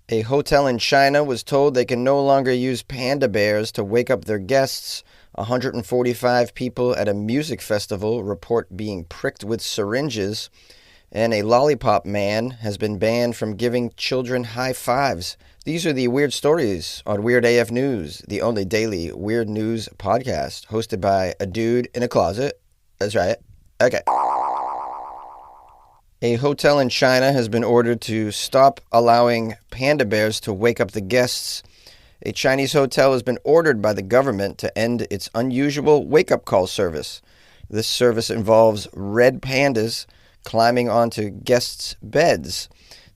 A hotel in China was told they can no longer use panda bears to wake up their guests. 145 people at a music festival report being pricked with syringes. And a lollipop man has been banned from giving children high fives. These are the weird stories on Weird AF News, the only daily weird news podcast, hosted by a dude in a closet. That's right. Okay. A hotel in China has been ordered to stop allowing panda bears to wake up the guests. A Chinese hotel has been ordered by the government to end its unusual wake-up call service. This service involves red pandas climbing onto guests' beds.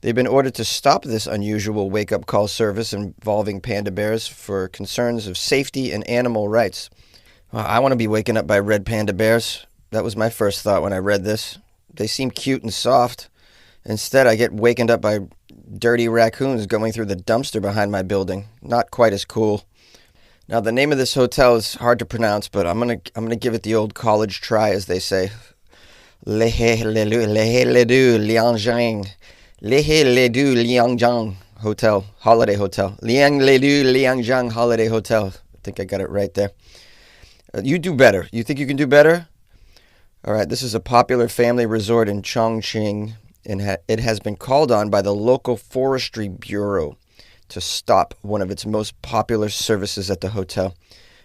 They've been ordered to stop this unusual wake-up call service involving panda bears for concerns of safety and animal rights. Well, I want to be waking up by red panda bears. That was my first thought when I read this. They seem cute and soft. Instead, I get wakened up by dirty raccoons going through the dumpster behind my building. Not quite as cool. Now, the name of this hotel is hard to pronounce, but I'm gonna give it the old college try, as they say. Lehe-le-du Liangjiang Hotel, Holiday Hotel. Liang-le-du Liangjiang Holiday Hotel. I think I got it right there. You do better. You think you can do better? All right, this is a popular family resort in Chongqing, and it has been called on by the local forestry bureau to stop one of its most popular services at the hotel.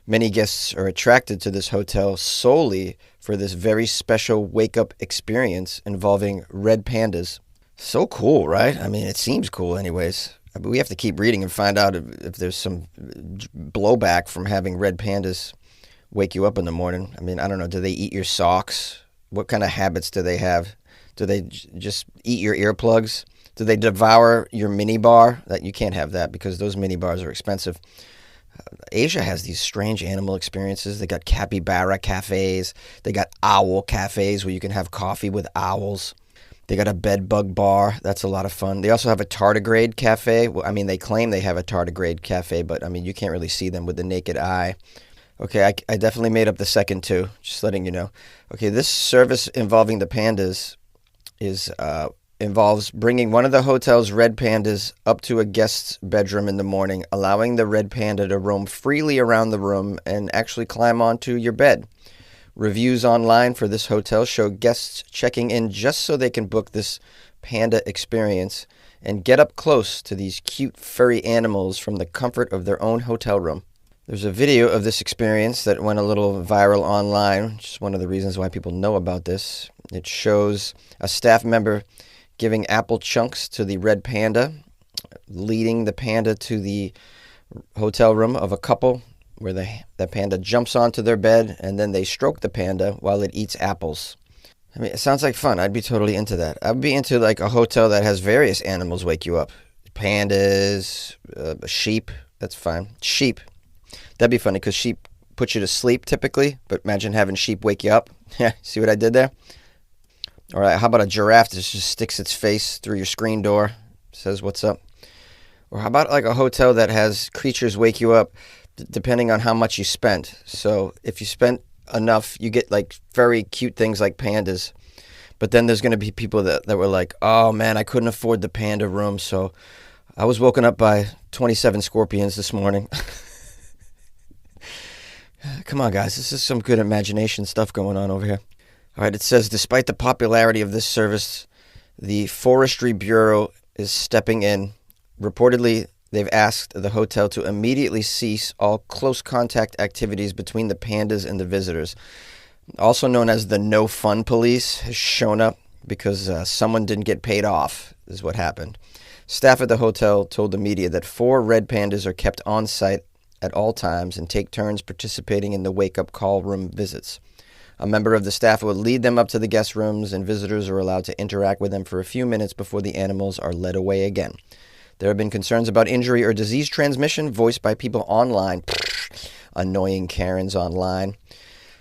Many guests are attracted to this hotel solely for this very special wake-up experience involving red pandas. So cool, right? I mean, it seems cool anyways. But we have to keep reading and find out if there's some blowback from having red pandas wake you up in the morning. I mean, I don't know. Do they eat your socks? What kind of habits do they have? Do they just eat your earplugs? Do they devour your mini bar? That you can't have that because those mini bars are expensive. Asia has these strange animal experiences. They got capybara cafes. They got owl cafes where you can have coffee with owls. They got a bed bug bar. That's a lot of fun. They also have a tardigrade cafe. Well, I mean, they claim they have a tardigrade cafe, but I mean, you can't really see them with the naked eye. Okay, I definitely made up the second two, just letting you know. Okay, this service involving the pandas involves bringing one of the hotel's red pandas up to a guest's bedroom in the morning, allowing the red panda to roam freely around the room and actually climb onto your bed. Reviews online for this hotel show guests checking in just so they can book this panda experience and get up close to these cute furry animals from the comfort of their own hotel room. There's a video of this experience that went a little viral online, which is one of the reasons why people know about this. It shows a staff member giving apple chunks to the red panda, leading the panda to the hotel room of a couple where the panda jumps onto their bed, and then they stroke the panda while it eats apples. I mean, it sounds like fun. I'd be totally into that. I'd be into like a hotel that has various animals wake you up. Pandas, sheep, that's fine. Sheep. That'd be funny because sheep put you to sleep typically, but imagine having sheep wake you up. Yeah, see what I did there? All right, how about a giraffe that just sticks its face through your screen door, says what's up? Or how about like a hotel that has creatures wake you up depending on how much you spent? So if you spent enough, you get like very cute things like pandas. But then there's going to be people that were like, oh man, I couldn't afford the panda room, so I was woken up by 27 scorpions this morning. Come on, guys. This is some good imagination stuff going on over here. All right, it says, despite the popularity of this service, the Forestry Bureau is stepping in. Reportedly, they've asked the hotel to immediately cease all close contact activities between the pandas and the visitors. Also known as the No Fun Police has shown up because someone didn't get paid off, is what happened. Staff at the hotel told the media that 4 red pandas are kept on site at all times and take turns participating in the wake-up call room visits. A member of the staff will lead them up to the guest rooms, and visitors are allowed to interact with them for a few minutes before the animals are led away again. There have been concerns about injury or disease transmission voiced by people online. Annoying Karens online.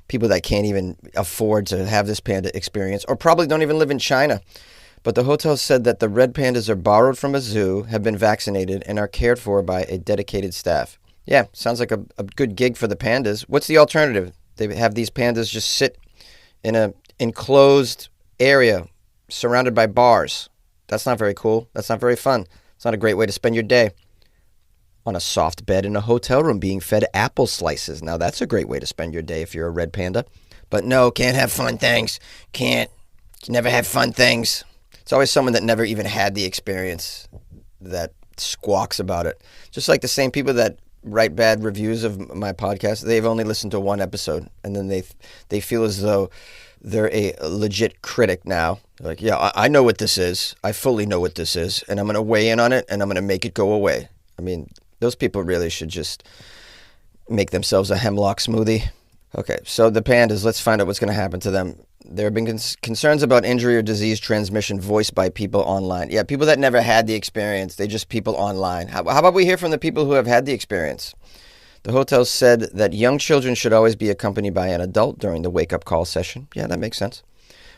People that can't even afford to have this panda experience, or probably don't even live in China. But the hotel said that the red pandas are borrowed from a zoo, have been vaccinated, and are cared for by a dedicated staff. Yeah, sounds like a good gig for the pandas. What's the alternative? They have these pandas just sit in an enclosed area surrounded by bars. That's not very cool. That's not very fun. It's not a great way to spend your day. On a soft bed in a hotel room being fed apple slices. Now that's a great way to spend your day if you're a red panda. But no, can't have fun things. Can't. Never have fun things. It's always someone that never even had the experience that squawks about it. Just like the same people that write bad reviews of my podcast, they've only listened to one episode, and then they feel as though they're a legit critic now. They're like, yeah, I know what this is. I fully know what this is, and I'm going to weigh in on it, and I'm going to make it go away. I mean, those people really should just make themselves a hemlock smoothie. Okay, so the pandas, let's find out what's going to happen to them. There have been concerns about injury or disease transmission voiced by people online. Yeah, people that never had the experience. They just people online. How about we hear from the people who have had the experience? The hotel said that young children should always be accompanied by an adult during the wake-up call session. Yeah, that makes sense.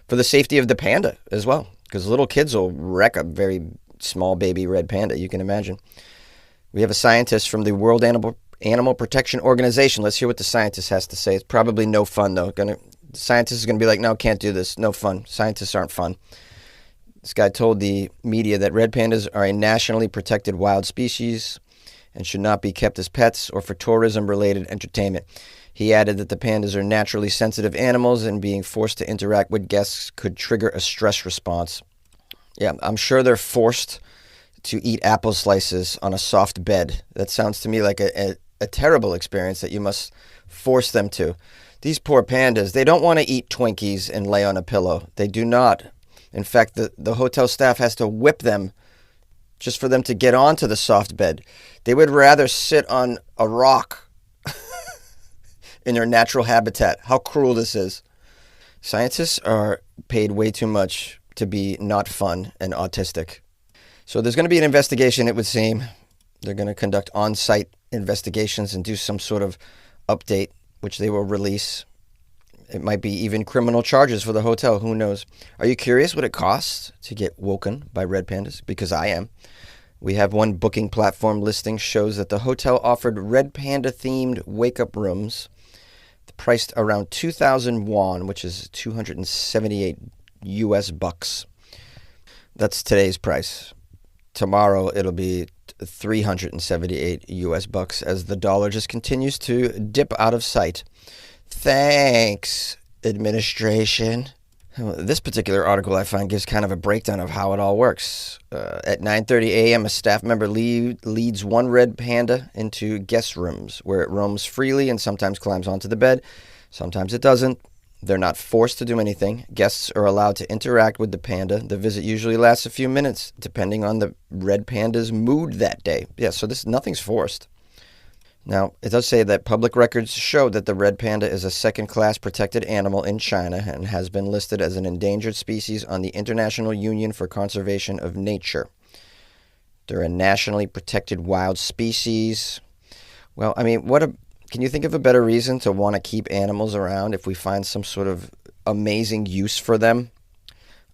For the safety of the panda as well, because little kids will wreck a very small baby red panda, you can imagine. We have a scientist from the World Animal Protection Organization. Let's hear what the scientist has to say. It's probably no fun, though. The scientist is going to be like, no, can't do this. No fun. Scientists aren't fun. This guy told the media that red pandas are a nationally protected wild species and should not be kept as pets or for tourism-related entertainment. He added that the pandas are naturally sensitive animals and being forced to interact with guests could trigger a stress response. Yeah, I'm sure they're forced to eat apple slices on a soft bed. That sounds to me like a terrible experience that you must force them to. These poor pandas, they don't want to eat Twinkies and lay on a pillow. They do not. In fact, the hotel staff has to whip them just for them to get onto the soft bed. They would rather sit on a rock in their natural habitat. How cruel this is. Scientists are paid way too much to be not fun and autistic. So there's going to be an investigation, it would seem. They're going to conduct on-site investigations and do some sort of update, which they will release. It might be even criminal charges for the hotel. Who knows? Are you curious what it costs to get woken by red pandas? Because I am. We have one booking platform listing shows that the hotel offered red panda-themed wake-up rooms priced around 2,000 won, which is 278 US bucks. That's today's price. Tomorrow it'll be 378 US bucks as the dollar just continues to dip out of sight. Thanks, administration. This particular article I find gives kind of a breakdown of how it all works. At 9:30 a.m., a staff member leads one red panda into guest rooms where it roams freely and sometimes climbs onto the bed. Sometimes it doesn't. They're not forced to do anything. Guests are allowed to interact with the panda. The visit usually lasts a few minutes, depending on the red panda's mood that day. Yeah, so nothing's forced. Now, it does say that public records show that the red panda is a second-class protected animal in China and has been listed as an endangered species on the International Union for Conservation of Nature. They're a nationally protected wild species. Well, I mean, can you think of a better reason to want to keep animals around if we find some sort of amazing use for them?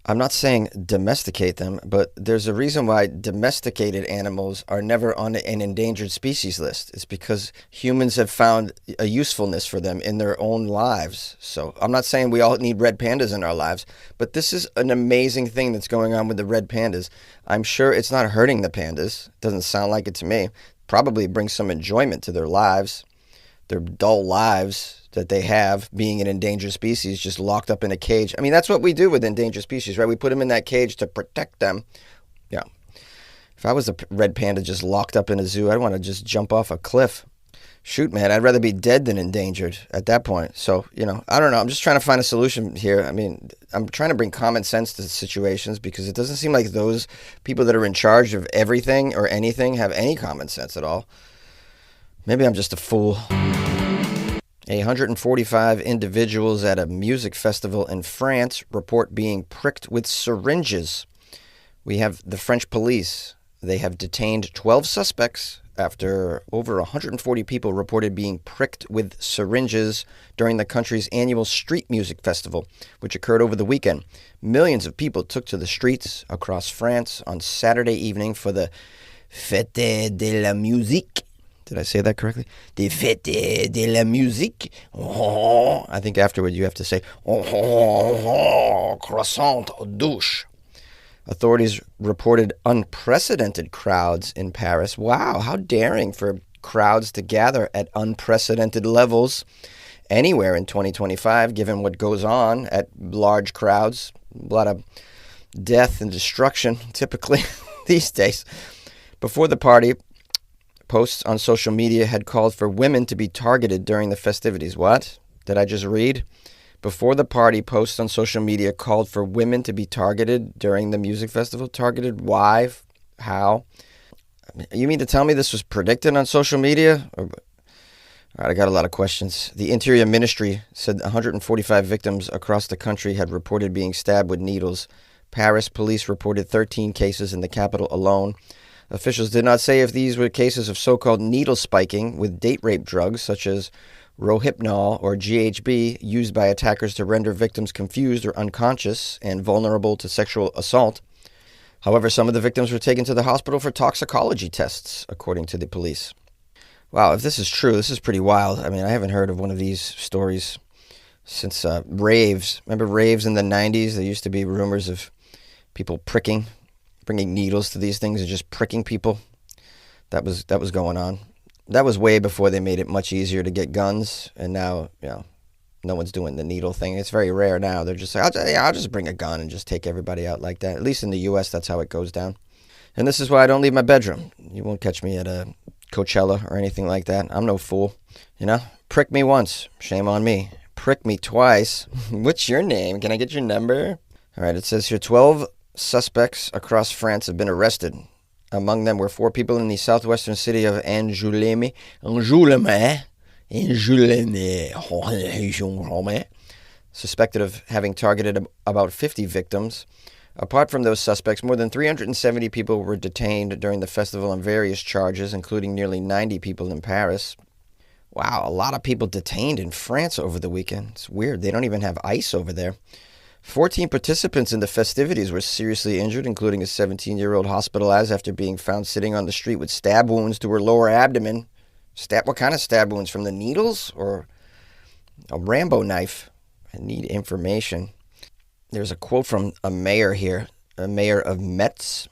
I'm not saying domesticate them, but there's a reason why domesticated animals are never on an endangered species list. It's because humans have found a usefulness for them in their own lives. So I'm not saying we all need red pandas in our lives, but this is an amazing thing that's going on with the red pandas. I'm sure it's not hurting the pandas. Doesn't sound like it to me. Probably brings some enjoyment to their lives, their dull lives that they have being an endangered species just locked up in a cage. I mean, that's what we do with endangered species, right? We put them in that cage to protect them. Yeah. If I was a red panda just locked up in a zoo, I'd want to just jump off a cliff. Shoot, man, I'd rather be dead than endangered at that point. So, I don't know. I'm just trying to find a solution here. I mean, I'm trying to bring common sense to situations because it doesn't seem like those people that are in charge of everything or anything have any common sense at all. Maybe I'm just a fool. 145 individuals at a music festival in France report being pricked with syringes. We have the French police. They have detained 12 suspects after over 140 people reported being pricked with syringes during the country's annual street music festival, which occurred over the weekend. Millions of people took to the streets across France on Saturday evening for the Fête de la Musique. Did I say that correctly? The Fête de la Musique. Oh, I think afterward you have to say, oh, croissant douche. Authorities reported unprecedented crowds in Paris. Wow, how daring for crowds to gather at unprecedented levels anywhere in 2025, given what goes on at large crowds. A lot of death and destruction, typically, these days. Before the party, posts on social media had called for women to be targeted during the festivities. What? Did I just read? Before the party, posts on social media called for women to be targeted during the music festival. Targeted? Why? How? You mean to tell me this was predicted on social media? All right, I got a lot of questions. The Interior Ministry said 145 victims across the country had reported being stabbed with needles. Paris police reported 13 cases in the capital alone. Officials did not say if these were cases of so-called needle spiking with date rape drugs such as Rohypnol or GHB used by attackers to render victims confused or unconscious and vulnerable to sexual assault. However, some of the victims were taken to the hospital for toxicology tests, according to the police. Wow, if this is true, this is pretty wild. I mean, I haven't heard of one of these stories since raves. Remember raves in the 90s? There used to be rumors of people bringing needles to these things and just pricking people. That was going on. That was way before they made it much easier to get guns, and now, no one's doing the needle thing. It's very rare now. They're just like, I'll just bring a gun and just take everybody out like that. At least in the U.S., that's how it goes down. And this is why I don't leave my bedroom. You won't catch me at a Coachella or anything like that. I'm no fool. Prick me once. Shame on me. Prick me twice. What's your name? Can I get your number? All right, it says here 12 suspects across France have been arrested. Among them were 4 people in the southwestern city of Angoulême, suspected of having targeted about 50 victims. Apart from those suspects, more than 370 people were detained during the festival on various charges, including nearly 90 people in Paris. Wow, a lot of people detained in France over the weekend. It's weird. They don't even have ice over there. 14 participants in the festivities were seriously injured, including a 17-year-old hospitalized after being found sitting on the street with stab wounds to her lower abdomen. What kind of stab wounds? From the needles or a Rambo knife? I need information. There's a quote from a mayor here, a mayor of Metz.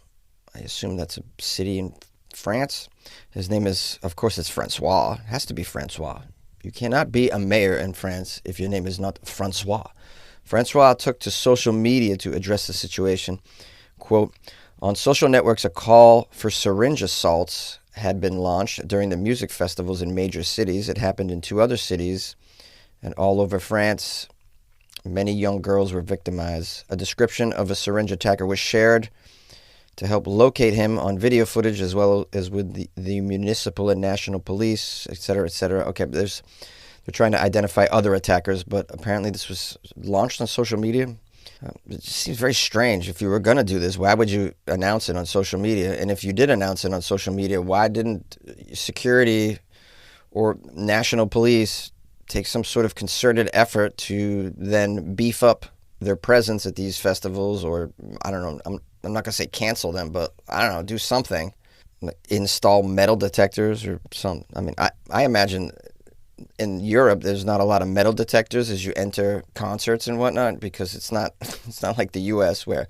I assume that's a city in France. His name is, of course, it's Francois. It has to be Francois. You cannot be a mayor in France if your name is not Francois. Francois took to social media to address the situation. Quote, on social networks, a call for syringe assaults had been launched during the music festivals in major cities. It happened in 2 other cities and all over France. Many young girls were victimized. A description of a syringe attacker was shared to help locate him on video footage as well as with the municipal and national police, etc., etc. Okay, they're trying to identify other attackers, but apparently this was launched on social media. It just seems very strange. If you were going to do this, why would you announce it on social media? And if you did announce it on social media, why didn't security or national police take some sort of concerted effort to then beef up their presence at these festivals? Or, I don't know, I'm not going to say cancel them, but I don't know, do something. Install metal detectors or something. I mean, I imagine in Europe, there's not a lot of metal detectors as you enter concerts and whatnot, because it's not like the U.S. where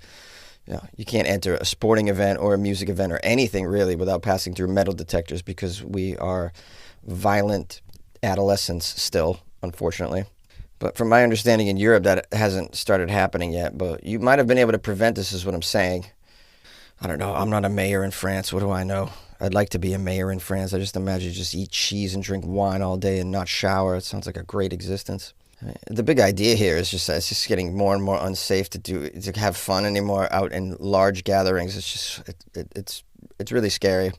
you can't enter a sporting event or a music event or anything really without passing through metal detectors, because we are violent adolescents still, unfortunately. But from my understanding in Europe, that hasn't started happening yet. But you might have been able to prevent this, is what I'm saying. I don't know. I'm not a mayor in France. What do I know? I'd like to be a mayor in France. I just imagine you just eat cheese and drink wine all day and not shower. It sounds like a great existence. The big idea here is just that it's just getting more and more unsafe to have fun anymore out in large gatherings. It's just it's really scary.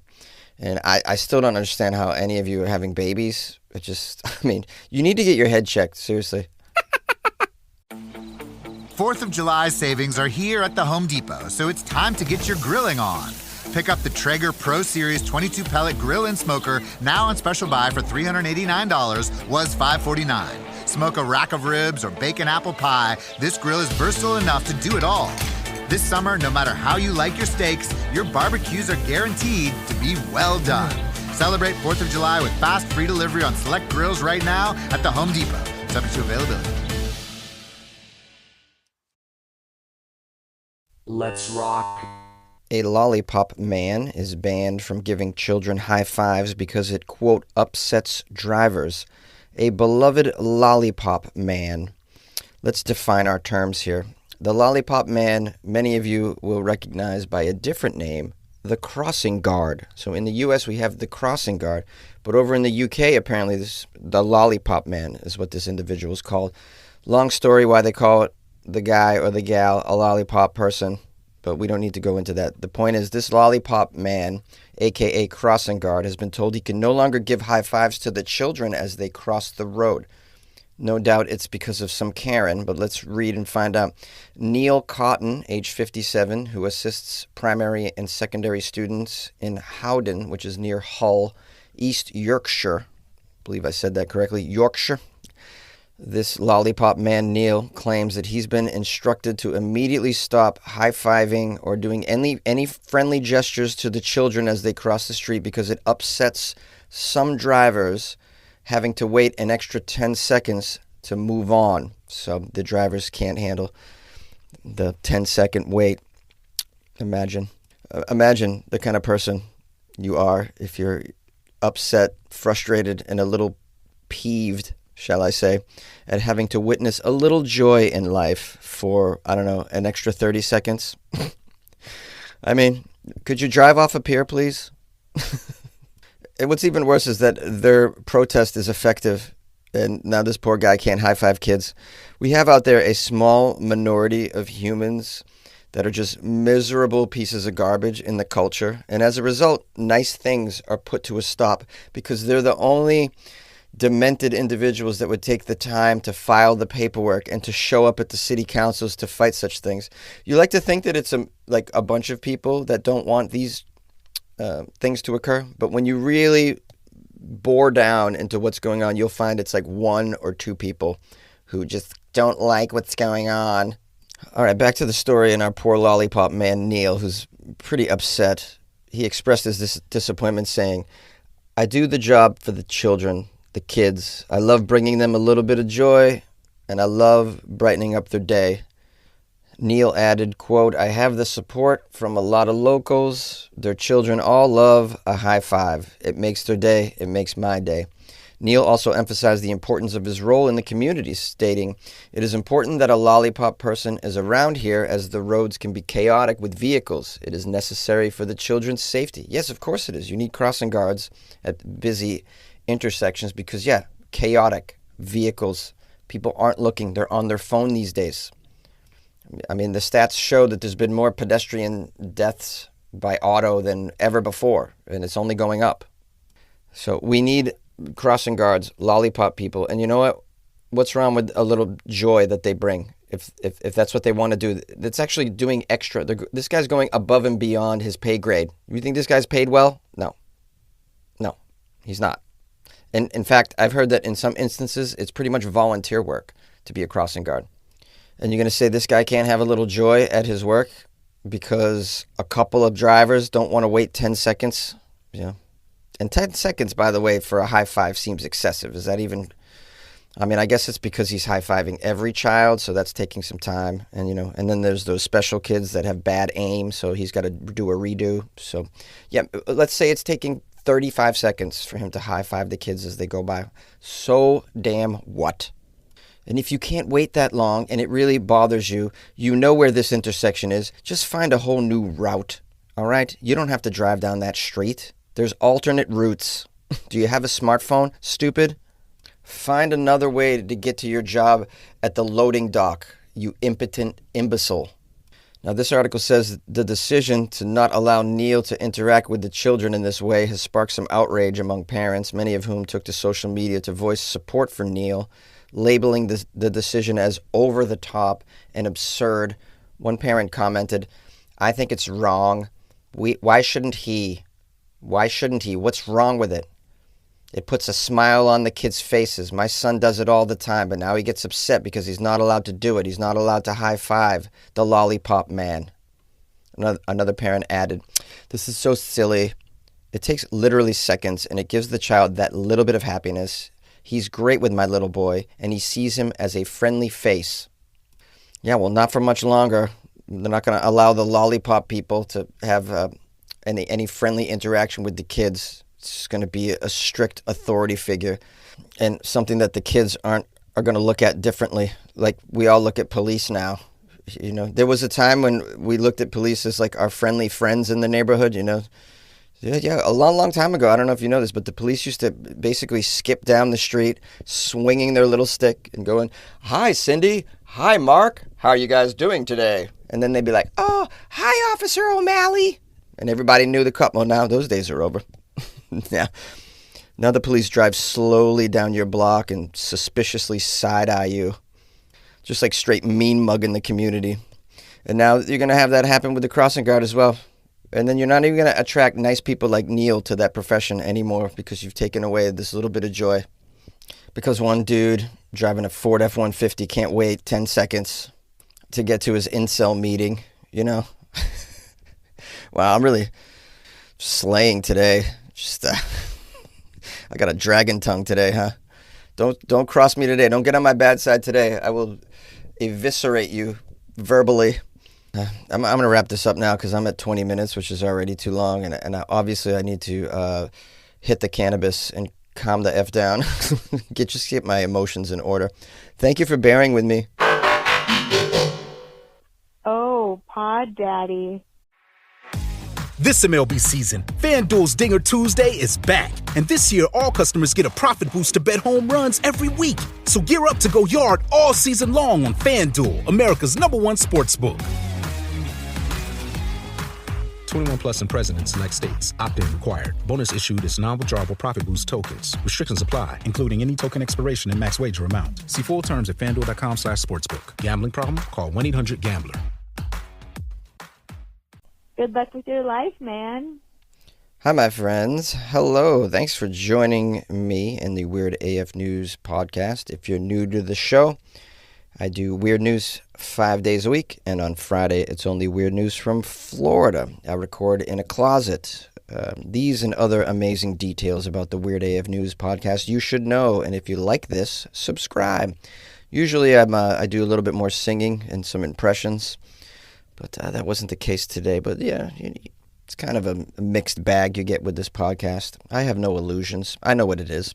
And I still don't understand how any of you are having babies. I mean, you need to get your head checked, seriously. 4th of July savings are here at the Home Depot, so it's time to get your grilling on. Pick up the Traeger Pro Series 22 pellet grill and smoker, now on special buy for $389, was $549. Smoke a rack of ribs or bake an apple pie, this grill is versatile enough to do it all. This summer, no matter how you like your steaks, your barbecues are guaranteed to be well done. Celebrate 4th of July with fast free delivery on select grills right now at the Home Depot. Subject to availability. Let's rock. A lollipop man is banned from giving children high fives because it, quote, upsets drivers. A beloved lollipop man. Let's define our terms here. The lollipop man, many of you will recognize by a different name, the crossing guard. So in the US, we have the crossing guard. But over in the UK, apparently, the lollipop man is what this individual is called. Long story why they call it the guy or the gal a lollipop person, but we don't need to go into that. The point is, this lollipop man, a.k.a. crossing guard, has been told he can no longer give high fives to the children as they cross the road. No doubt it's because of some Karen, but let's read and find out. Neil Cotton, age 57, who assists primary and secondary students in Howden, which is near Hull, East Yorkshire. I believe I said that correctly. Yorkshire. This lollipop man, Neil, claims that he's been instructed to immediately stop high-fiving or doing any friendly gestures to the children as they cross the street because it upsets some drivers having to wait an extra 10 seconds to move on. So the drivers can't handle the 10-second wait. Imagine the kind of person you are if you're upset, frustrated, and a little peeved, shall I say, at having to witness a little joy in life for, I don't know, an extra 30 seconds. I mean, could you drive off a pier, please? And what's even worse is that their protest is effective, and now this poor guy can't high-five kids. We have out there a small minority of humans that are just miserable pieces of garbage in the culture, and as a result, nice things are put to a stop because they're the only demented individuals that would take the time to file the paperwork and to show up at the city councils to fight such things. You like to think that it's a bunch of people that don't want these things to occur, but when you really bore down into what's going on, you'll find it's like one or two people who just don't like what's going on. All right, back to the story and our poor lollipop man, Neil, who's pretty upset. He expressed his disappointment saying, "I do the job for the children, the kids. I love bringing them a little bit of joy, and I love brightening up their day." Neil added, quote, "I have the support from a lot of locals. Their children all love a high five. It makes their day. It makes my day." Neil also emphasized the importance of his role in the community, stating, "It is important that a lollipop person is around here as the roads can be chaotic with vehicles. It is necessary for the children's safety." Yes, of course it is. You need crossing guards at busy intersections because, yeah, chaotic vehicles. People aren't looking. They're on their phone these days. I mean, the stats show that there's been more pedestrian deaths by auto than ever before, and it's only going up. So we need crossing guards, lollipop people, and you know what? What's wrong with a little joy that they bring? If that's what they want to do, that's actually doing extra. This guy's going above and beyond his pay grade. You think this guy's paid well? No, he's not. And in fact, I've heard that in some instances, it's pretty much volunteer work to be a crossing guard. And you're going to say this guy can't have a little joy at his work because a couple of drivers don't want to wait 10 seconds? Yeah. And 10 seconds, by the way, for a high five seems excessive. Is that even... I mean, I guess it's because he's high-fiving every child, so that's taking some time. And, and then there's those special kids that have bad aim, so he's got to do a redo. So, yeah, let's say it's taking 35 seconds for him to high-five the kids as they go by. So damn what? And if you can't wait that long and it really bothers you, you know where this intersection is, just find a whole new route, all right? You don't have to drive down that street. There's alternate routes. Do you have a smartphone, stupid? Find another way to get to your job at the loading dock, you impotent imbecile. Now, this article says the decision to not allow Neil to interact with the children in this way has sparked some outrage among parents, many of whom took to social media to voice support for Neil, labeling the decision as over the top and absurd. One parent commented, "I think it's wrong. Why shouldn't he? Why shouldn't he? What's wrong with it? It puts a smile on the kids' faces. My son does it all the time, but now he gets upset because he's not allowed to do it. He's not allowed to high five the lollipop man." Another parent added, "This is so silly. It takes literally seconds, and it gives the child that little bit of happiness. He's great with my little boy, and he sees him as a friendly face." Yeah, well, not for much longer. They're not going to allow the lollipop people to have any friendly interaction with the kids. It's going to be a strict authority figure and something that the kids are going to look at differently. Like we all look at police now. There was a time when we looked at police as like our friendly friends in the neighborhood, Yeah, a long, long time ago. I don't know if you know this, but the police used to basically skip down the street, swinging their little stick and going, "Hi, Cindy. Hi, Mark. How are you guys doing today?" And then they'd be like, "Oh, hi, Officer O'Malley." And everybody knew the cop. Well, now those days are over. Yeah. Now the police drive slowly down your block and suspiciously side-eye you. Just like straight mean mugging the community. And now you're going to have that happen with the crossing guard as well. And then you're not even going to attract nice people like Neil to that profession anymore because you've taken away this little bit of joy. Because one dude driving a Ford F-150 can't wait 10 seconds to get to his incel meeting, Wow, I'm really slaying today. I got a dragon tongue today, huh? Don't cross me today. Don't get on my bad side today. I will eviscerate you verbally. I'm going to wrap this up now because I'm at 20 minutes, which is already too long. And obviously I need to hit the cannabis and calm the F down. Just get my emotions in order. Thank you for bearing with me. Oh, Pod Daddy. This MLB season, FanDuel's Dinger Tuesday is back. And this year, all customers get a profit boost to bet home runs every week. So gear up to go yard all season long on FanDuel, America's #1 sportsbook. 21 plus and present in select states. Opt-in required. Bonus issued as non-withdrawable profit boost tokens. Restrictions apply, including any token expiration and max wager amount. See full terms at FanDuel.com/sportsbook. Gambling problem? Call 1-800-GAMBLER. Good luck with your life, man. Hi, my friends. Hello. Thanks for joining me in the Weird AF News podcast. If you're new to the show, I do weird news 5 days a week, and on Friday, it's only weird news from Florida. I record in a closet. These and other amazing details about the Weird AF News podcast you should know, and if you like this, subscribe. Usually I do a little bit more singing and some impressions, but that wasn't the case today. But yeah, it's kind of a mixed bag you get with this podcast. I have no illusions. I know what it is.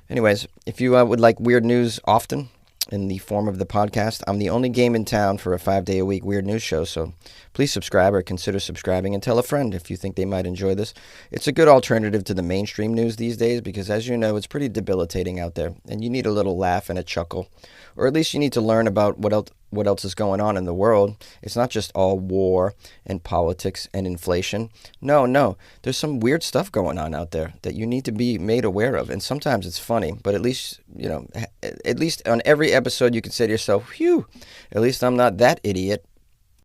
Anyways, if you would like weird news often, in the form of the podcast, I'm the only game in town for a 5-day-a-week weird news show, so please subscribe or consider subscribing and tell a friend if you think they might enjoy this. It's a good alternative to the mainstream news these days because, as you know, it's pretty debilitating out there, and you need a little laugh and a chuckle, or at least you need to learn about what else is going on in the world. It's not just all war and politics and inflation. No, there's some weird stuff going on out there that you need to be made aware of, and sometimes it's funny, but at least on every episode you can say to yourself, phew, at least I'm not that idiot.